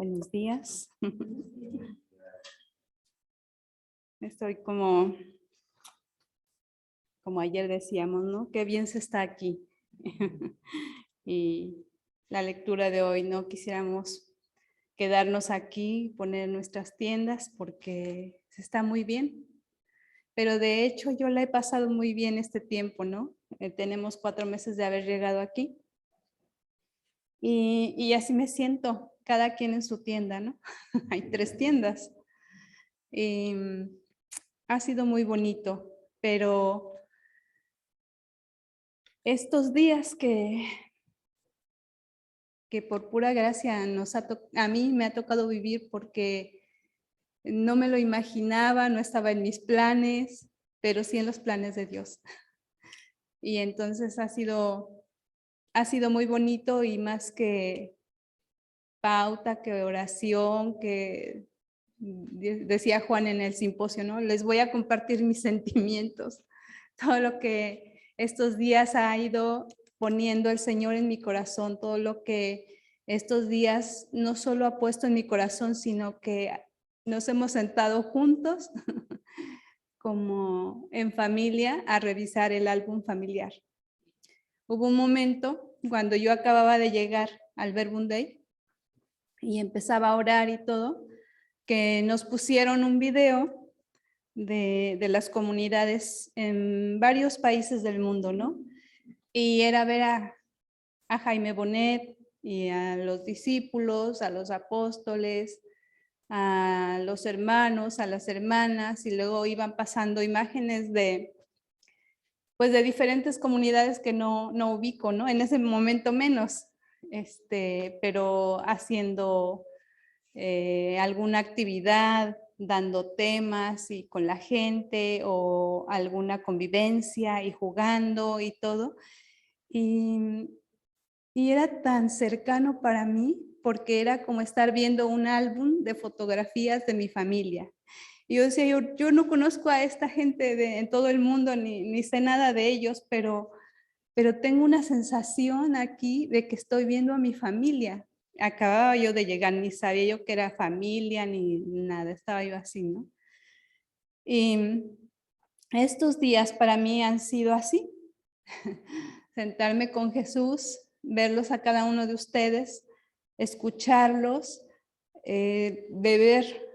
Buenos días. Estoy como ayer decíamos, ¿no? Qué bien se está aquí. Y la lectura de hoy, ¿no? Quisiéramos quedarnos aquí, poner nuestras tiendas porque se está muy bien. Pero de hecho yo la he pasado muy bien este tiempo, ¿no? Tenemos 4 meses de haber llegado aquí. Y así me siento, cada quien en su tienda, ¿no? Hay 3 tiendas. Y ha sido muy bonito, pero estos días que por pura gracia a mí me ha tocado vivir porque no me lo imaginaba, no estaba en mis planes, pero sí en los planes de Dios. Y entonces ha sido muy bonito y más que pauta, que oración, que decía Juan en el simposio, ¿no? Les voy a compartir mis sentimientos, todo lo que estos días ha ido poniendo el Señor en mi corazón, todo lo que estos días no solo ha puesto en mi corazón, sino que nos hemos sentado juntos como en familia a revisar el álbum familiar. Hubo un momento cuando yo acababa de llegar al Verbum Dei y empezaba a orar y todo, que nos pusieron un video de las comunidades en varios países del mundo, ¿no? Y era ver a Jaime Bonet y a los discípulos, a los apóstoles, a los hermanos, a las hermanas, y luego iban pasando imágenes de diferentes comunidades que no ubico, ¿no? En ese momento menos, pero haciendo alguna actividad, dando temas y con la gente o alguna convivencia y jugando y todo. Y era tan cercano para mí porque era como estar viendo un álbum de fotografías de mi familia. Y yo decía, yo no conozco a esta gente en todo el mundo, ni sé nada de ellos, pero tengo una sensación aquí de que estoy viendo a mi familia. Acababa yo de llegar, ni sabía yo que era familia, ni nada, estaba yo así, ¿no? Y estos días para mí han sido así. Sentarme con Jesús, verlos a cada uno de ustedes, escucharlos, beber,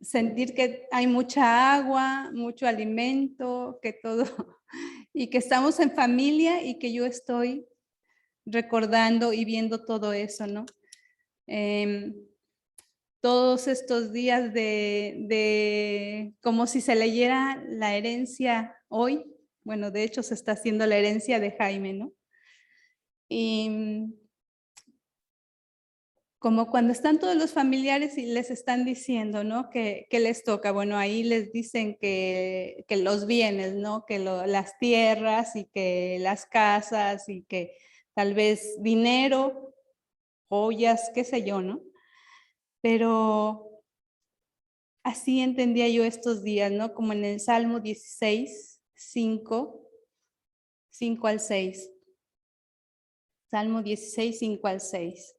sentir que hay mucha agua, mucho alimento, que todo, y que estamos en familia y que yo estoy recordando y viendo todo eso, ¿no? Todos estos días de como si se leyera la herencia hoy, bueno, de hecho se está haciendo la herencia de Jaime, ¿no? Y como cuando están todos los familiares y les están diciendo, ¿no? Que les toca, bueno, ahí les dicen que los bienes, ¿no? Que las tierras y que las casas y que tal vez dinero, joyas, qué sé yo, ¿no? Pero así entendía yo estos días, ¿no? Como en el Salmo 16, 5 al 6. Salmo 16, 5 al 6.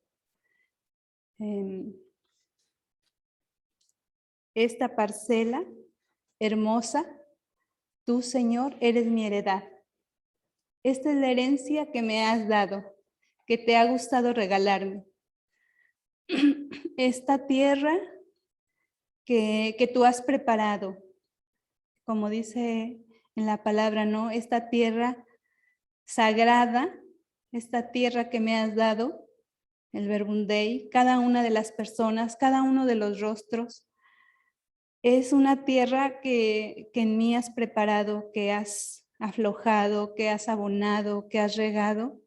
Esta parcela hermosa, tú, Señor, eres mi heredad. Esta es la herencia que me has dado, que te ha gustado regalarme. Esta tierra que tú has preparado, como dice en la palabra, ¿no? Esta tierra sagrada, esta tierra que me has dado, el Verbum Dei, cada una de las personas, cada uno de los rostros, es una tierra que en mí has preparado, que has aflojado, que has abonado, que has regado,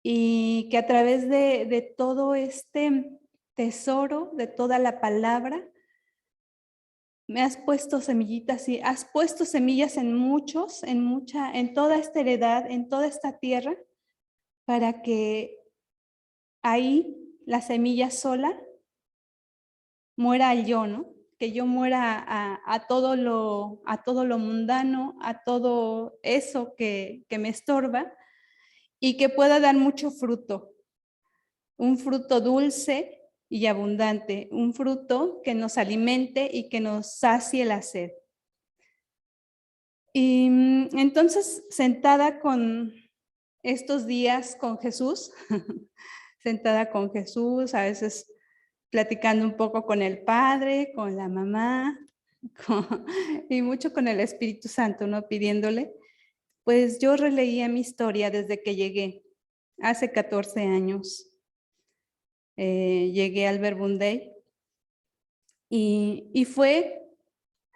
y que a través de todo este tesoro, de toda la palabra, me has puesto semillitas y has puesto semillas en toda esta heredad, en toda esta tierra, para que ahí la semilla sola muera al yo, ¿no? Que yo muera a todo lo mundano, a todo eso que me estorba y que pueda dar mucho fruto, un fruto dulce, y abundante, un fruto que nos alimente y que nos sacie la sed. Y entonces, sentada con estos días con Jesús, sentada con Jesús, a veces platicando un poco con el Padre, con la mamá, y mucho con el Espíritu Santo, ¿no? Pidiéndole, pues yo releía mi historia desde que llegué, hace 14 años. Llegué al Verbum Dei y fue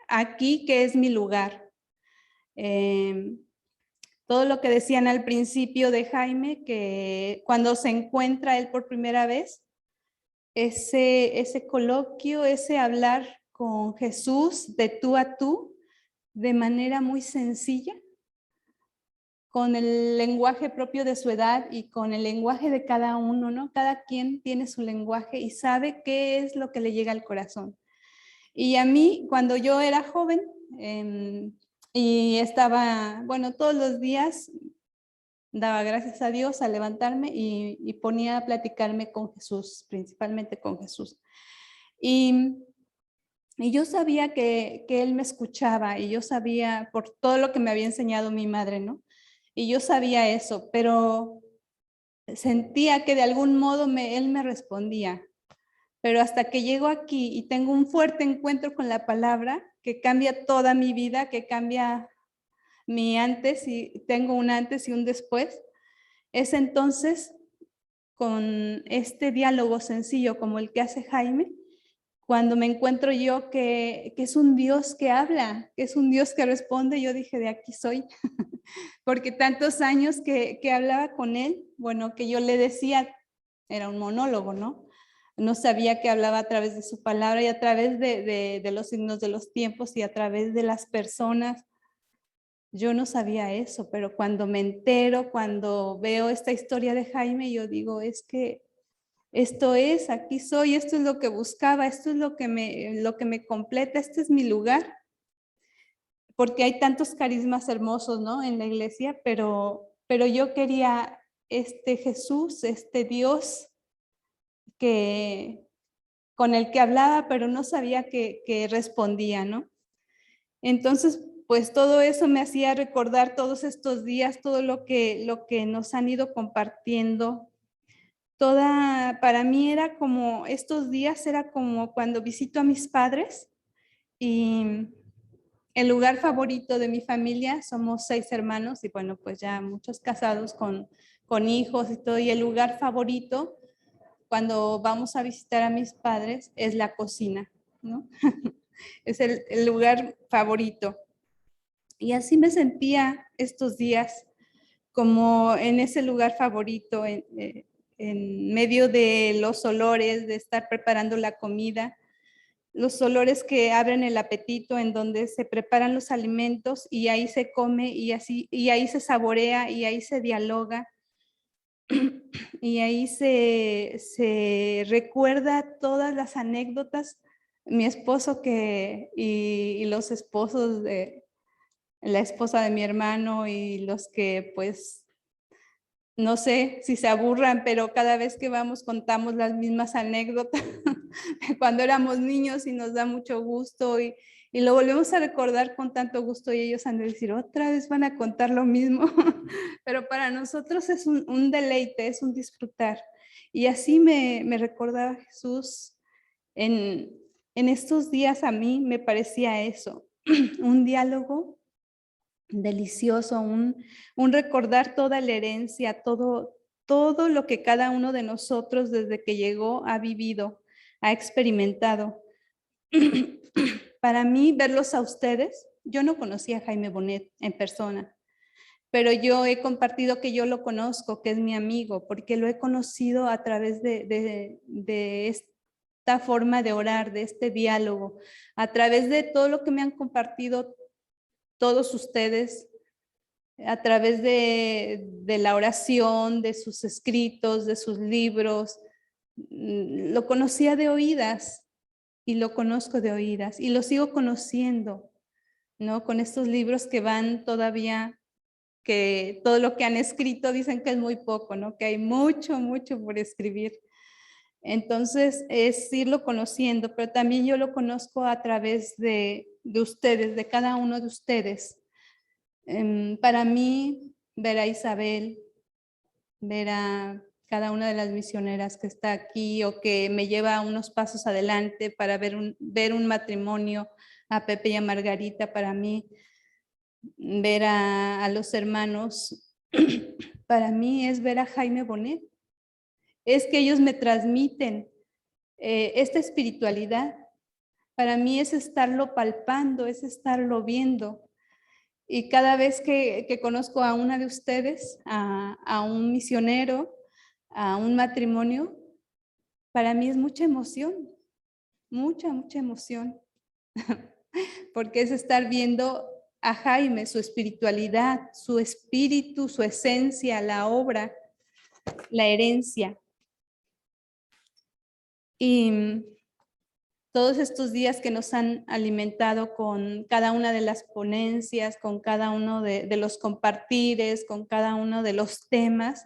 aquí que es mi lugar. Todo lo que decían al principio de Jaime, que cuando se encuentra él por primera vez, ese coloquio, ese hablar con Jesús de tú a tú, de manera muy sencilla, con el lenguaje propio de su edad y con el lenguaje de cada uno, ¿no? Cada quien tiene su lenguaje y sabe qué es lo que le llega al corazón. Y a mí, cuando yo era joven y estaba, bueno, todos los días daba gracias a Dios al levantarme y ponía a platicarme con Jesús, principalmente con Jesús. Y yo sabía que Él me escuchaba y yo sabía por todo lo que me había enseñado mi madre, ¿no? Y yo sabía eso, pero sentía que de algún modo Él me respondía. Pero hasta que llego aquí y tengo un fuerte encuentro con la palabra que cambia toda mi vida, que cambia mi antes y tengo un antes y un después, es entonces con este diálogo sencillo como el que hace Jaime, cuando me encuentro yo que es un Dios que habla, que es un Dios que responde, yo dije, de aquí soy, porque tantos años que hablaba con él, bueno, que yo le decía, era un monólogo, ¿no? No sabía que hablaba a través de su palabra y a través de los signos de los tiempos y a través de las personas. Yo no sabía eso, pero cuando me entero, cuando veo esta historia de Jaime, yo digo, es que esto es, aquí soy, esto es lo que buscaba, esto es lo que me completa, este es mi lugar. Porque hay tantos carismas hermosos, ¿no? En la iglesia, pero yo quería este Jesús, este Dios que, con el que hablaba, pero no sabía que respondía, ¿no? Entonces, pues todo eso me hacía recordar todos estos días, todo lo que nos han ido compartiendo. Para mí era como, estos días era como cuando visito a mis padres y el lugar favorito de mi familia, somos 6 hermanos y bueno, pues ya muchos casados con hijos y todo, y el lugar favorito cuando vamos a visitar a mis padres es la cocina, ¿no? Es el lugar favorito. Y así me sentía estos días, como en ese lugar favorito, en medio de los olores, de estar preparando la comida, los olores que abren el apetito, en donde se preparan los alimentos y ahí se come y ahí se saborea y ahí se dialoga y ahí se recuerda todas las anécdotas. Mi esposo y los esposos de la esposa de mi hermano y los que pues no sé si se aburran, pero cada vez que vamos contamos las mismas anécdotas de cuando éramos niños y nos da mucho gusto y lo volvemos a recordar con tanto gusto y ellos han de decir, otra vez van a contar lo mismo, pero para nosotros es un deleite, es un disfrutar. Y así me recordaba Jesús en estos días. A mí me parecía eso, un diálogo delicioso, un recordar toda la herencia, todo lo que cada uno de nosotros desde que llegó ha vivido, ha experimentado. Para mí, verlos a ustedes, yo no conocía a Jaime Bonet en persona, pero yo he compartido que yo lo conozco, que es mi amigo, porque lo he conocido a través de esta forma de orar, de este diálogo, a través de todo lo que me han compartido todos ustedes, a través de la oración, de sus escritos, de sus libros. Lo conocía de oídas y lo conozco de oídas y lo sigo conociendo, ¿no? Con estos libros que van todavía, que todo lo que han escrito dicen que es muy poco, ¿no? Que hay mucho, mucho por escribir. Entonces es irlo conociendo, pero también yo lo conozco a través de ustedes, de cada uno de ustedes. Para mí, ver a Isabel, ver a cada una de las misioneras que está aquí o que me lleva unos pasos adelante para ver un matrimonio, a Pepe y a Margarita, para mí, ver a los hermanos, para mí es ver a Jaime Bonet. Es que ellos me transmiten esta espiritualidad. Para mí es estarlo palpando, es estarlo viendo. Y cada vez que conozco a una de ustedes, a un misionero, a un matrimonio, para mí es mucha emoción, mucha emoción, porque es estar viendo a Jaime, su espiritualidad, su espíritu, su esencia, la obra, la herencia. Y todos estos días que nos han alimentado con cada una de las ponencias, con cada uno de los compartires, con cada uno de los temas.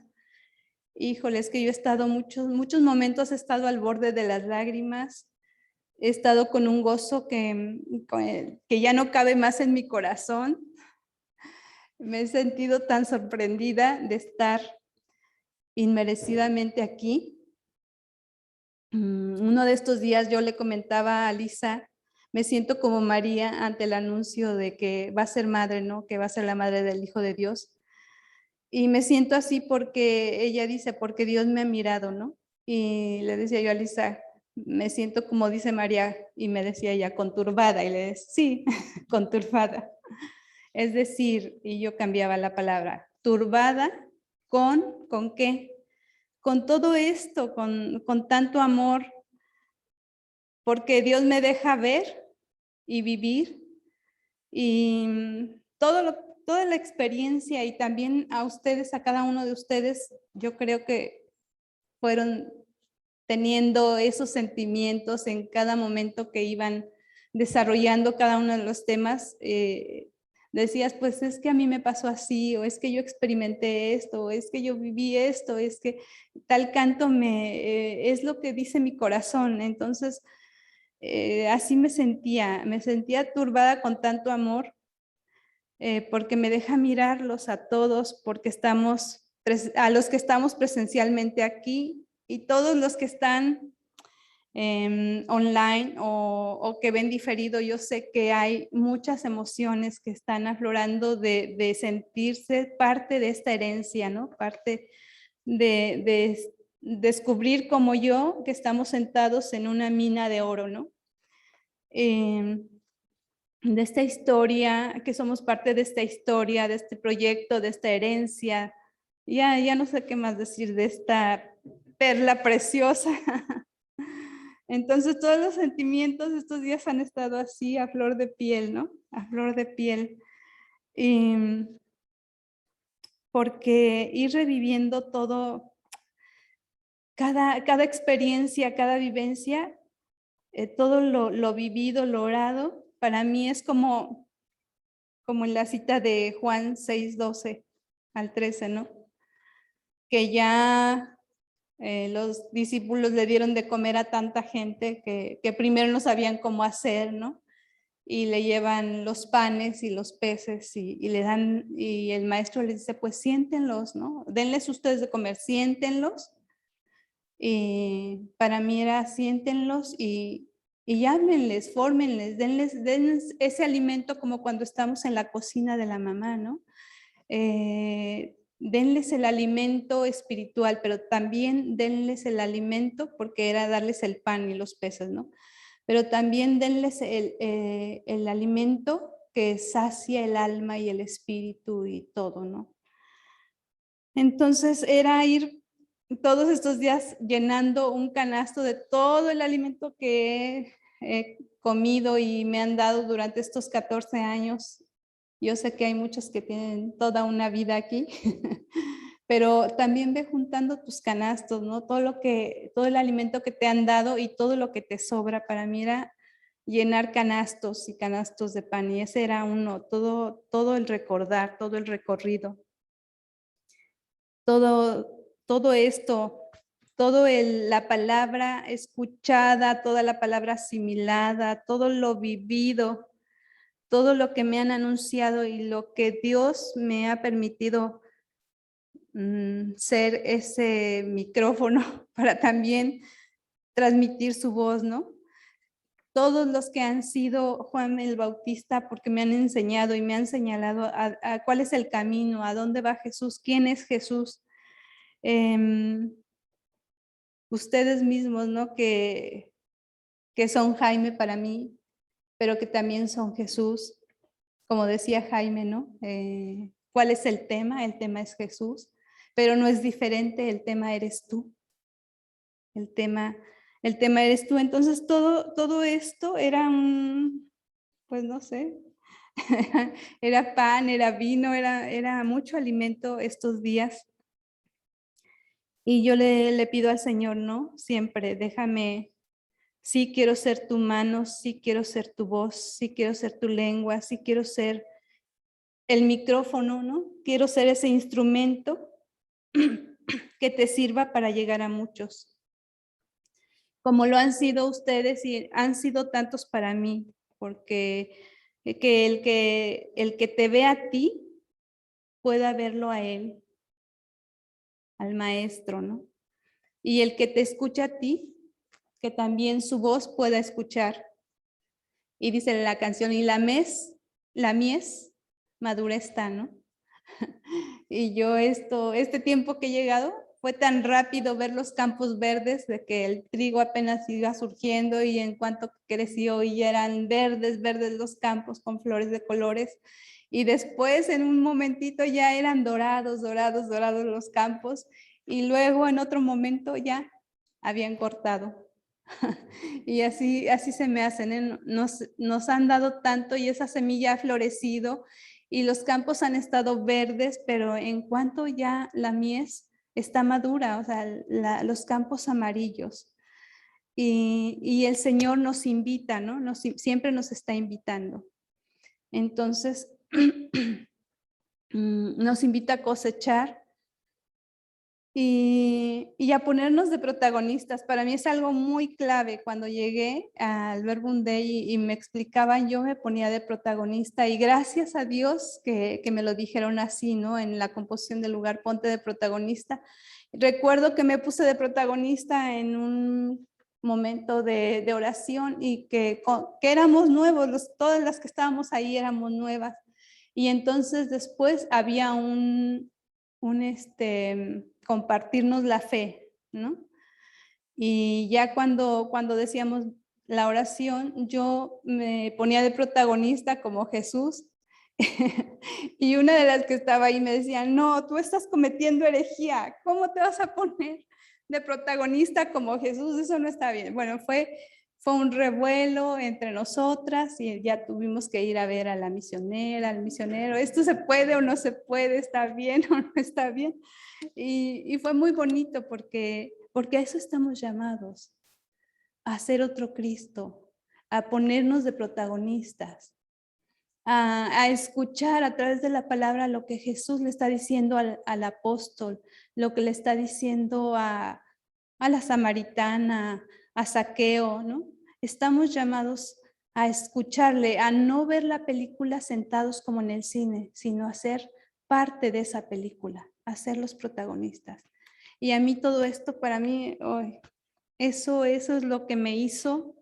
Híjole, es que yo he estado muchos momentos, he estado al borde de las lágrimas, he estado con un gozo que ya no cabe más en mi corazón. Me he sentido tan sorprendida de estar inmerecidamente aquí. Uno de estos días yo le comentaba a Lisa, me siento como María ante el anuncio de que va a ser madre, ¿no? Que va a ser la madre del Hijo de Dios. Y me siento así porque ella dice, porque Dios me ha mirado, ¿no? Y le decía yo a Lisa, me siento como dice María, y me decía ella, conturbada, y le decía, sí, conturbada. Es decir, y yo cambiaba la palabra, turbada ¿con qué? Con todo esto, con tanto amor, porque Dios me deja ver y vivir y toda la experiencia y también a ustedes, a cada uno de ustedes, yo creo que fueron teniendo esos sentimientos en cada momento que iban desarrollando cada uno de los temas. Decías, pues es que a mí me pasó así, o es que yo experimenté esto, o es que yo viví esto, es que tal canto es lo que dice mi corazón. Entonces, así me sentía turbada con tanto amor, porque me deja mirarlos a todos, porque a los que estamos presencialmente aquí y todos los que están online o que ven diferido, yo sé que hay muchas emociones que están aflorando de sentirse parte de esta herencia, ¿no? Parte de descubrir como yo que estamos sentados en una mina de oro, ¿no? De esta historia, que somos parte de esta historia, de este proyecto, de esta herencia. Ya no sé qué más decir de esta perla preciosa. Entonces todos los sentimientos estos días han estado así a flor de piel, ¿no? A flor de piel. Porque ir reviviendo todo, cada experiencia, cada vivencia, todo lo vivido, lo orado, para mí es como en la cita de Juan 6:12 al 13, ¿no? Que ya los discípulos le dieron de comer a tanta gente que primero no sabían cómo hacer, ¿no? Y le llevan los panes y los peces y le dan, y el maestro les dice, pues siéntenlos, ¿no? Denles ustedes de comer, siéntenlos. Y para mí era siéntenlos y háblenles, fórmenles, denles ese alimento como cuando estamos en la cocina de la mamá, ¿no? Denles el alimento espiritual, pero también denles el alimento, porque era darles el pan y los peces, ¿no? Pero también denles el alimento que sacia el alma y el espíritu y todo, ¿no? Entonces era ir todos estos días llenando un canasto de todo el alimento que he comido y me han dado durante estos 14 años. Yo sé que hay muchos que tienen toda una vida aquí, pero también ve juntando tus canastos, ¿no? Todo el alimento que te han dado y todo lo que te sobra. Para mí era llenar canastos y canastos de pan, y ese era todo el recordar, todo el recorrido. Todo esto la palabra escuchada, toda la palabra asimilada, todo lo vivido, todo lo que me han anunciado y lo que Dios me ha permitido ser ese micrófono para también transmitir su voz, ¿no? Todos los que han sido Juan el Bautista, porque me han enseñado y me han señalado a cuál es el camino, a dónde va Jesús, quién es Jesús. Ustedes mismos, ¿no? Que son Jaime para mí, pero que también son Jesús. Como decía Jaime, ¿no? ¿Cuál es el tema? El tema es Jesús, pero no es diferente, el tema eres tú. El tema eres tú. Entonces, todo esto era pues no sé, era pan, era vino, era mucho alimento estos días. Y yo le pido al Señor, ¿no? Siempre, déjame, sí quiero ser tu mano, sí quiero ser tu voz, sí quiero ser tu lengua, sí quiero ser el micrófono, ¿no? Quiero ser ese instrumento que te sirva para llegar a muchos. Como lo han sido ustedes y han sido tantos para mí, porque el que te ve a ti pueda verlo a él, al maestro, ¿no? Y el que te escucha a ti, que también su voz pueda escuchar. Y dice la canción, y la mies madura está, ¿no? Y yo este tiempo que he llegado, fue tan rápido ver los campos verdes de que el trigo apenas iba surgiendo y en cuanto creció y ya eran verdes los campos con flores de colores. Y después en un momentito ya eran dorados los campos y luego en otro momento ya habían cortado. Y así se me hacen, ¿eh? Nos han dado tanto y esa semilla ha florecido y los campos han estado verdes, pero en cuanto ya la mies está madura, o sea, los campos amarillos. Y el Señor nos invita, ¿no? Siempre nos está invitando. Entonces, nos invita a cosechar y a ponernos de protagonistas. Para mí es algo muy clave. Cuando llegué al Verbum Dei y me explicaban, yo me ponía de protagonista y gracias a Dios que me lo dijeron así, ¿no? En la composición del lugar, ponte de protagonista. Recuerdo que me puse de protagonista en un momento de oración y que éramos nuevos, todas las que estábamos ahí éramos nuevas. Y entonces después había compartirnos la fe, ¿no? Y ya cuando decíamos la oración, yo me ponía de protagonista como Jesús y una de las que estaba ahí me decía, no, tú estás cometiendo herejía, ¿cómo te vas a poner de protagonista como Jesús? Eso no está bien. Bueno, fue un revuelo entre nosotras y ya tuvimos que ir a ver a la misionera, al misionero, ¿esto se puede o no se puede? ¿Está bien o no está bien? Y fue muy bonito porque a eso estamos llamados, a ser otro Cristo, a ponernos de protagonistas, a escuchar a través de la palabra lo que Jesús le está diciendo al apóstol, lo que le está diciendo a la samaritana, a Zaqueo, ¿no? Estamos llamados a escucharle, a no ver la película sentados como en el cine, sino a ser parte de esa película, a ser los protagonistas. Y a mí todo esto, para mí, eso es lo que me hizo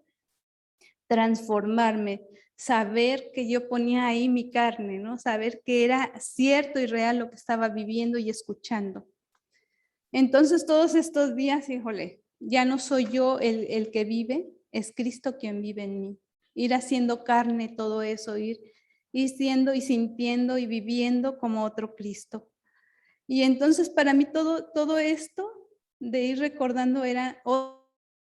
transformarme, saber que yo ponía ahí mi carne, ¿no? Saber que era cierto y real lo que estaba viviendo y escuchando. Entonces todos estos días, híjole, ya no soy yo el que vive, es Cristo quien vive en mí. Ir haciendo carne todo eso, ir siendo y sintiendo y viviendo como otro Cristo. Y entonces para mí todo esto de ir recordando era,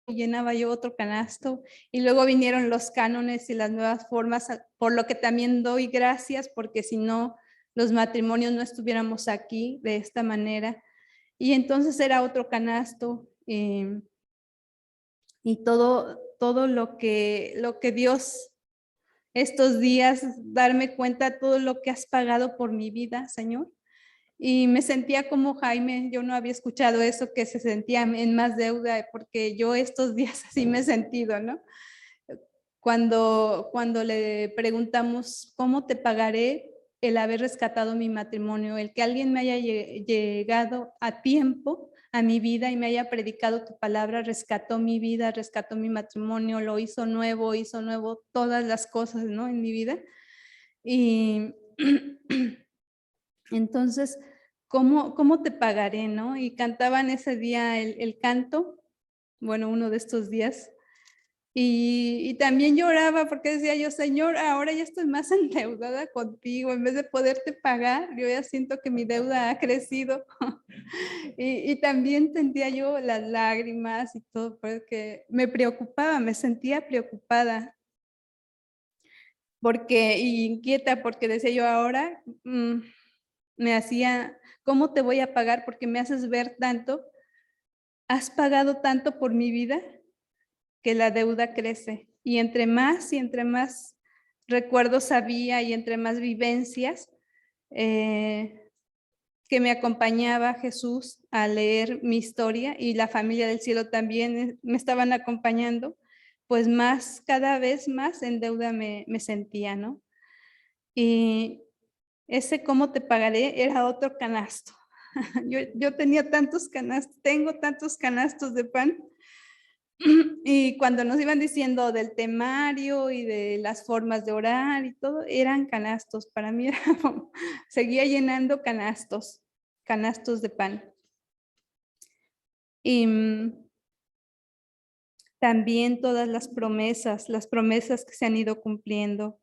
llenaba yo otro canasto y luego vinieron los cánones y las nuevas formas, por lo que también doy gracias, porque si no, los matrimonios no estuviéramos aquí de esta manera. Y entonces era otro canasto y todo lo que Dios estos días, darme cuenta de todo lo que has pagado por mi vida, Señor. Y me sentía como Jaime, yo no había escuchado eso, que se sentía en más deuda, porque yo estos días así me he sentido, ¿no? Cuando le preguntamos, ¿cómo te pagaré el haber rescatado mi matrimonio? El que alguien me haya llegado a tiempo a mi vida y me haya predicado tu palabra, rescató mi vida, rescató mi matrimonio, lo hizo nuevo todas las cosas, ¿no? En mi vida. Y entonces, ¿cómo te pagaré, no? Y cantaban ese día el canto, bueno, uno de estos días. Y también lloraba porque decía yo, Señor, ahora ya estoy más endeudada contigo, en vez de poderte pagar, yo ya siento que mi deuda ha crecido. Y también sentía yo las lágrimas y todo, porque me preocupaba, me sentía preocupada, porque, y inquieta, porque decía yo, ahora me hacía, ¿cómo te voy a pagar? Porque me haces ver tanto, has pagado tanto por mi vida, que la deuda crece. Y entre más recuerdos había y entre más vivencias que me acompañaba Jesús a leer mi historia y la familia del cielo también me estaban acompañando, pues más, cada vez más en deuda me sentía, ¿no? Y ese cómo te pagaré era otro canasto. Yo tenía tantos canastos, tengo tantos canastos de pan. Y cuando nos iban diciendo del temario y de las formas de orar y todo, eran canastos. Para mí era como, seguía llenando canastos, canastos de pan. Y también todas las promesas que se han ido cumpliendo.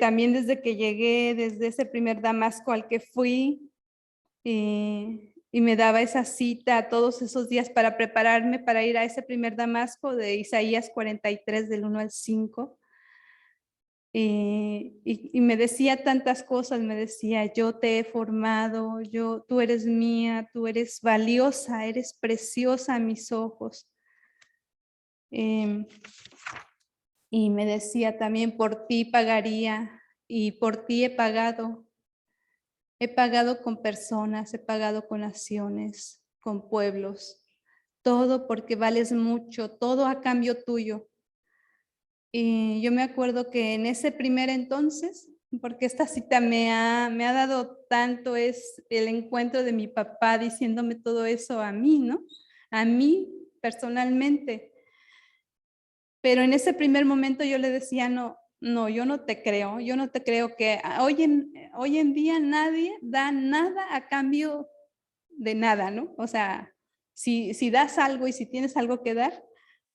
También desde que llegué, desde ese primer Damasco al que fui, y me daba esa cita todos esos días para prepararme para ir a ese primer Damasco de Isaías 43 del 1 al 5. Y me decía tantas cosas, me decía, yo te he formado, tú eres mía, tú eres valiosa, eres preciosa a mis ojos. Y me decía también, por ti pagaría y por ti he pagado. He pagado con personas, he pagado con naciones, con pueblos, todo porque vales mucho, todo a cambio tuyo. Y yo me acuerdo que en ese primer entonces, porque esta cita me ha dado tanto, es el encuentro de mi papá diciéndome todo eso a mí, ¿no? A mí personalmente. Pero en ese primer momento yo le decía, no, yo no te creo que hoy en día nadie da nada a cambio de nada, ¿no? O sea, si das algo y si tienes algo que dar,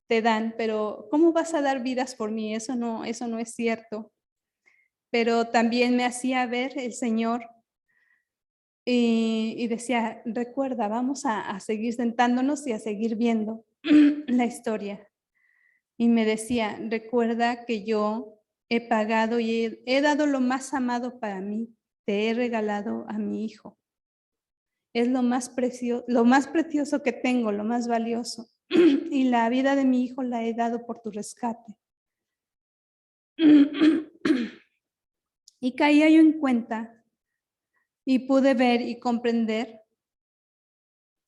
te dan, pero ¿cómo vas a dar vidas por mí? Eso no es cierto. Pero también me hacía ver el Señor y decía, recuerda, vamos a seguir sentándonos y a seguir viendo la historia. Y me decía, recuerda que yo he pagado y he dado lo más amado para mí, te he regalado a mi hijo. Es lo más precioso que tengo, lo más valioso. Y la vida de mi hijo la he dado por tu rescate. Y caía yo en cuenta y pude ver y comprender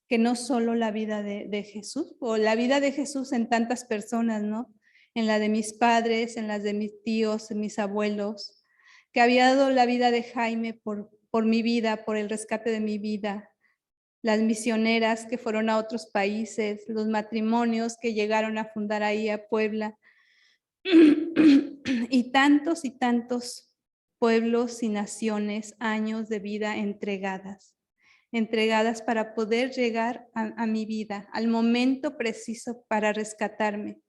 que no solo la vida de Jesús, o la vida de Jesús en tantas personas, ¿no? En la de mis padres, en las de mis tíos, en mis abuelos, que había dado la vida de Jaime por mi vida, por el rescate de mi vida, las misioneras que fueron a otros países, los matrimonios que llegaron a fundar ahí a Puebla, y tantos pueblos y naciones, años de vida entregadas para poder llegar a mi vida, al momento preciso para rescatarme.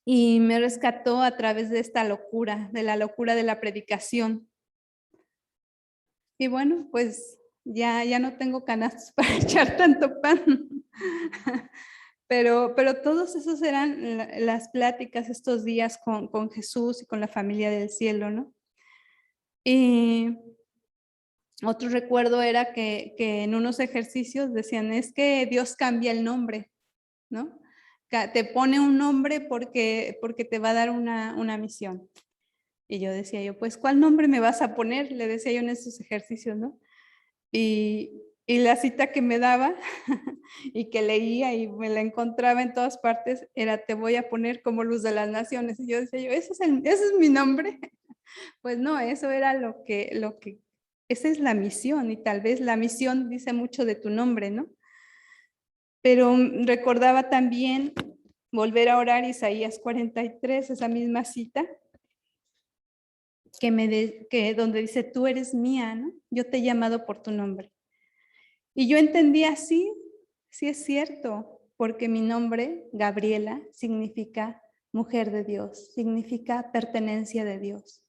Y me rescató a través de esta locura, de la locura de la predicación. Y bueno, pues ya no tengo canastos para echar tanto pan. Pero todos esos eran las pláticas estos días con Jesús y con la familia del cielo, ¿no? Y otro recuerdo era que en unos ejercicios decían, es que Dios cambia el nombre, ¿no? Te pone un nombre porque te va a dar una misión. Y yo decía yo, pues, ¿cuál nombre me vas a poner? Le decía yo en esos ejercicios, ¿no? Y la cita que me daba y que leía y me la encontraba en todas partes era: "Te voy a poner como luz de las naciones". Y yo decía yo: ¿ese es mi nombre? Pues no, eso era lo que esa es la misión, y tal vez la misión dice mucho de tu nombre, ¿no? Pero recordaba también volver a orar Isaías 43, esa misma cita, que donde dice: "Tú eres mía, ¿no? Yo te he llamado por tu nombre". Y yo entendía, sí, sí es cierto, porque mi nombre, Gabriela, significa mujer de Dios, significa pertenencia de Dios.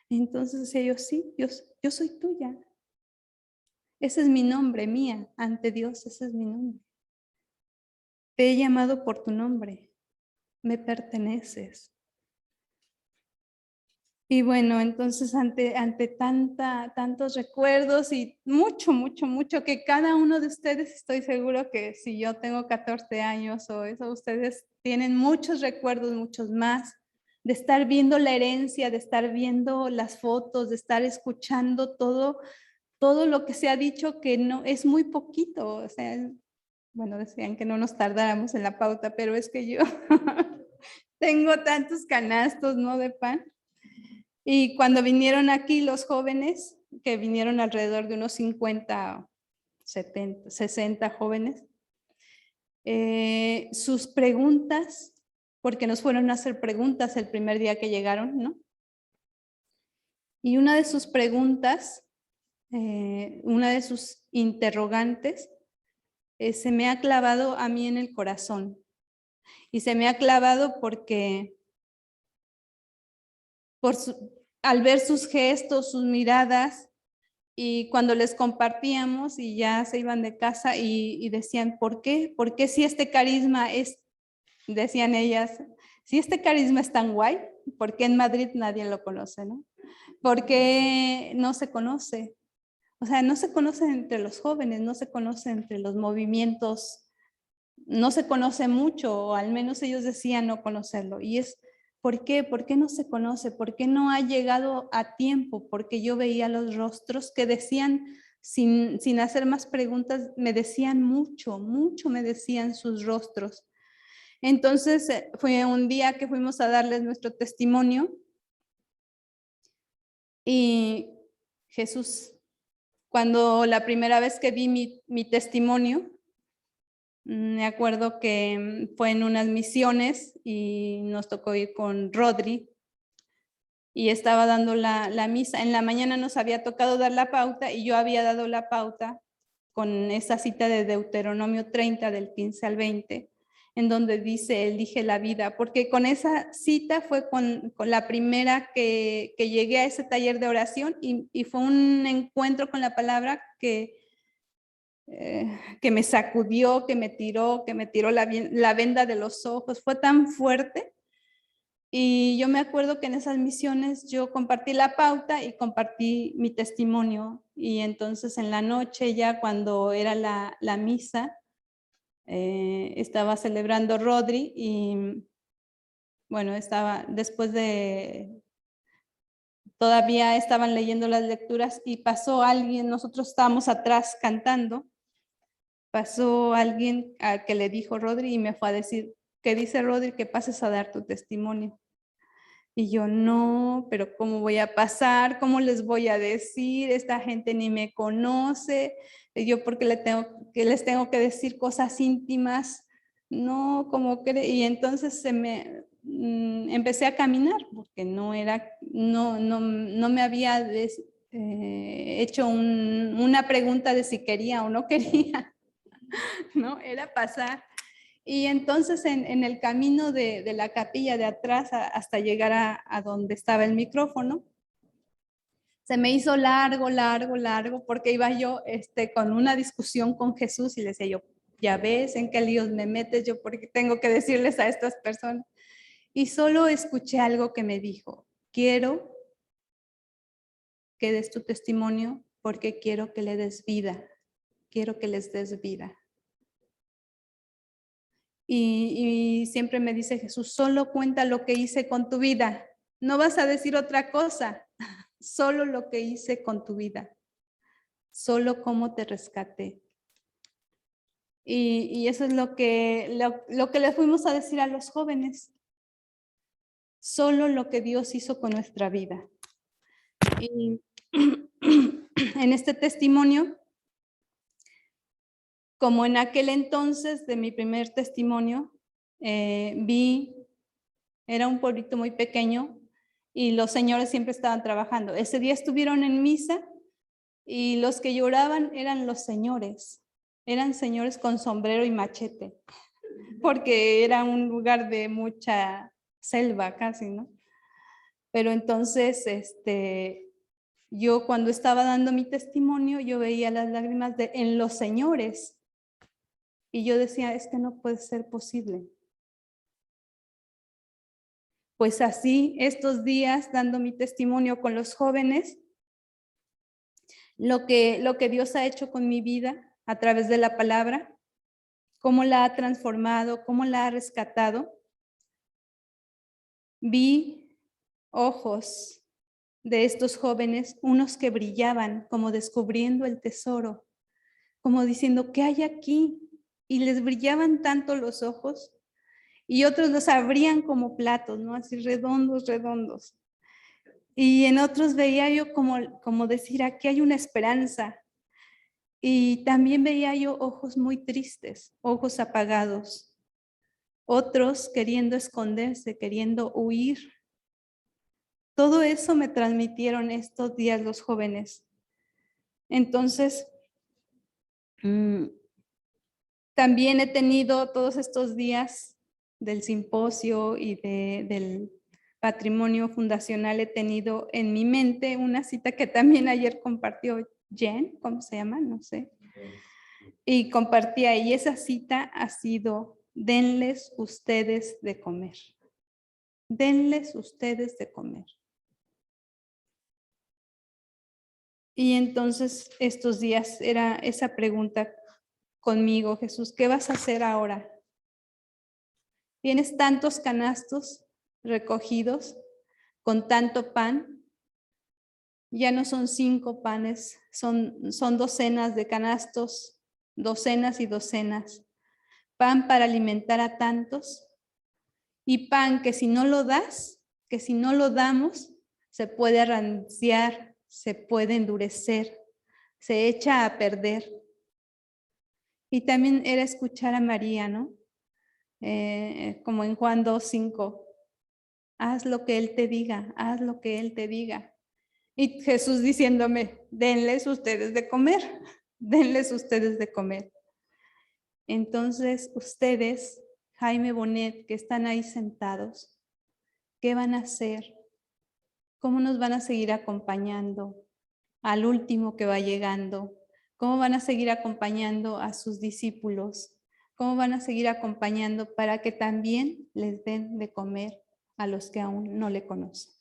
Entonces decía yo: "Sí, yo soy tuya. Ese es mi nombre, mía, ante Dios, ese es mi nombre. Te he llamado por tu nombre, me perteneces". Y bueno, entonces ante tantos recuerdos y mucho, mucho, mucho, que cada uno de ustedes, estoy seguro que si yo tengo 14 años o eso, ustedes tienen muchos recuerdos, muchos más, de estar viendo la herencia, de estar viendo las fotos, de estar escuchando todo lo que se ha dicho, que no es muy poquito, o sea, bueno, decían que no nos tardáramos en la pauta, pero es que yo tengo tantos canastos, ¿no?, de pan. Y cuando vinieron aquí los jóvenes, que vinieron alrededor de unos 50, 70, 60 jóvenes, sus preguntas, porque nos fueron a hacer preguntas el primer día que llegaron, ¿no? Y una de sus preguntas, una de sus interrogantes, se me ha clavado a mí en el corazón. Y se me ha clavado porque al ver sus gestos, sus miradas, y cuando les compartíamos y ya se iban de casa y decían: "¿Por qué? ¿Por qué si este carisma es?", decían ellas, "si este carisma es tan guay, ¿por qué en Madrid nadie lo conoce, no? ¿Por qué no se conoce?". O sea, no se conoce entre los jóvenes, no se conoce entre los movimientos, no se conoce mucho, o al menos ellos decían no conocerlo. Y es, ¿por qué? ¿Por qué no se conoce? ¿Por qué no ha llegado a tiempo? Porque yo veía los rostros que decían, sin hacer más preguntas, me decían mucho, mucho me decían sus rostros. Entonces, fue un día que fuimos a darles nuestro testimonio y Jesús, cuando la primera vez que vi mi testimonio, me acuerdo que fue en unas misiones y nos tocó ir con Rodri y estaba dando la misa. En la mañana nos había tocado dar la pauta y yo había dado la pauta con esa cita de Deuteronomio 30 del 15 al 20, en donde dice: "Elige la vida", porque con esa cita fue con la primera que llegué a ese taller de oración y fue un encuentro con la palabra que me sacudió, que me tiró la venda de los ojos, fue tan fuerte. Y yo me acuerdo que en esas misiones yo compartí la pauta y compartí mi testimonio. Y entonces en la noche, ya cuando era la misa, estaba celebrando Rodri y bueno, estaba después de, todavía estaban leyendo las lecturas y pasó alguien, nosotros estábamos atrás cantando. Pasó alguien a que le dijo Rodri y me fue a decir: "¿Qué dice Rodri? Que pases a dar tu testimonio". Y yo: "No, pero ¿cómo voy a pasar? ¿Cómo les voy a decir? Esta gente ni me conoce, y yo, ¿por qué les tengo que decir cosas íntimas? No, ¿cómo cree?". Y entonces empecé a caminar, porque no me había hecho una pregunta de si quería o no quería. ¿No? Era pasar. Y entonces en el camino de la capilla de atrás hasta llegar a donde estaba el micrófono, se me hizo largo, largo, largo, porque iba yo con una discusión con Jesús y le decía yo: "Ya ves en qué líos me metes, yo porque tengo que decirles a estas personas". Y solo escuché algo que me dijo: "Quiero que des tu testimonio porque quiero que le des vida, quiero que les des vida". Y siempre me dice Jesús: "Solo cuenta lo que hice con tu vida". No vas a decir otra cosa, solo lo que hice con tu vida, solo cómo te rescaté. Y eso es lo que le fuimos a decir a los jóvenes. Solo lo que Dios hizo con nuestra vida. Y en este testimonio, como en aquel entonces de mi primer testimonio, era un pueblito muy pequeño y los señores siempre estaban trabajando. Ese día estuvieron en misa y los que lloraban eran los señores. Eran señores con sombrero y machete, porque era un lugar de mucha selva casi, ¿no? Pero entonces, yo cuando estaba dando mi testimonio, yo veía las lágrimas en los señores y yo decía, es que no puede ser posible. Pues así, estos días, dando mi testimonio con los jóvenes, lo que Dios ha hecho con mi vida a través de la palabra, cómo la ha transformado, cómo la ha rescatado. Vi ojos de estos jóvenes, unos que brillaban como descubriendo el tesoro, como diciendo, ¿qué hay aquí? Y les brillaban tanto los ojos, y otros los abrían como platos, ¿no? Así redondos, redondos. Y en otros veía yo como decir, aquí hay una esperanza. Y también veía yo ojos muy tristes, ojos apagados, otros queriendo esconderse, queriendo huir. Todo eso me transmitieron estos días los jóvenes. Entonces, también he tenido todos estos días del simposio y del patrimonio fundacional, he tenido en mi mente una cita que también ayer compartió Jen, ¿cómo se llama? No sé. Y compartía, y esa cita ha sido, denles ustedes de comer. Denles ustedes de comer. Y entonces estos días era esa pregunta conmigo, Jesús, ¿qué vas a hacer ahora? Tienes tantos canastos recogidos con tanto pan. Ya no son 5 panes, son docenas de canastos, docenas y docenas. Pan para alimentar a tantos y pan que si no lo das, que si no lo damos, se puede ranciar, se puede endurecer, se echa a perder. Y también era escuchar a María, ¿no? Como en Juan 2:5, haz lo que Él te diga, haz lo que Él te diga. Y Jesús diciéndome, denles ustedes de comer, denles ustedes de comer. Entonces ustedes, Jaime Bonet, que están ahí sentados, ¿qué van a hacer? ¿Cómo nos van a seguir acompañando al último que va llegando? ¿Cómo van a seguir acompañando a sus discípulos? ¿Cómo van a seguir acompañando para que también les den de comer a los que aún no le conocen?